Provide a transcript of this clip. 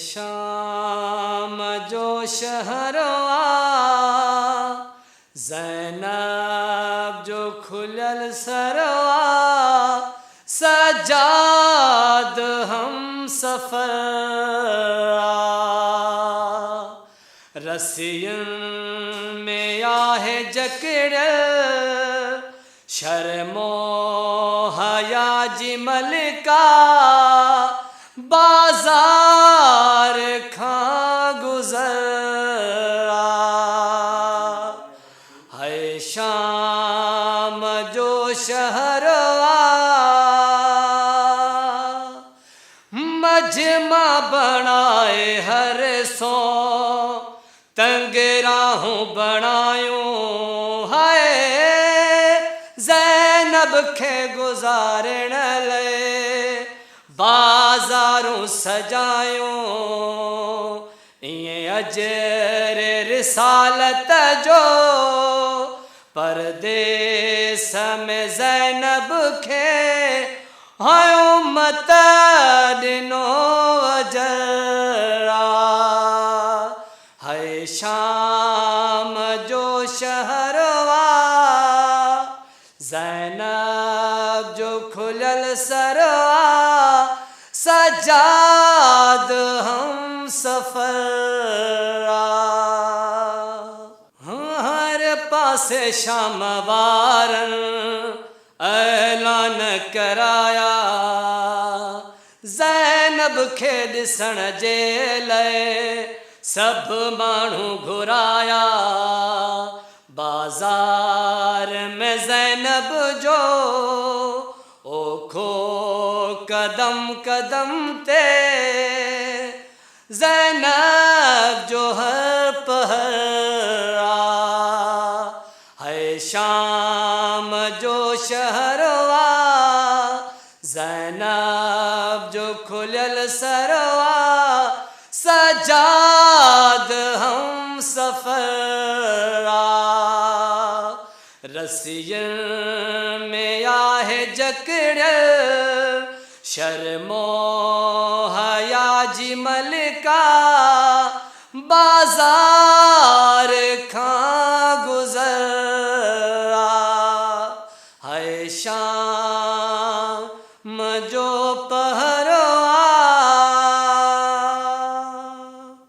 शाम जो शहरवा ज़ैनब जो खुलल सरवा सजाद हम सफर रसियन में आहे जकड़ शर्मो हया जिमल का बाजार खां गुजरा है शाम जो शहरवा मजमा बनाए हर सो तंग राहों बनायूं है ज़ैनब खे गुजारण ले बाजारों सजायूं ये अजर रिसालत जो परदेस में ज़ैनब खे हायो मत दिनो अजरा है शाम जो शहरवा ज़ैनब जो खुलल सरवा सजाद हम सफरा हर पासे शाम वारन ऐलान कराया ज़ैनब खे ॾिसण जे लाइ सब माण्हू घुराया बाजार में ज़ैनब जो ओखो कदम कदम ते ज़ैनब जो हर पहरा है शाम जो शहरवा ज़ैनब जो खुलल सरवा सजाद हम सफरा रसियन में आहे जकड़ शर्मो हया जिमल का बाजार खां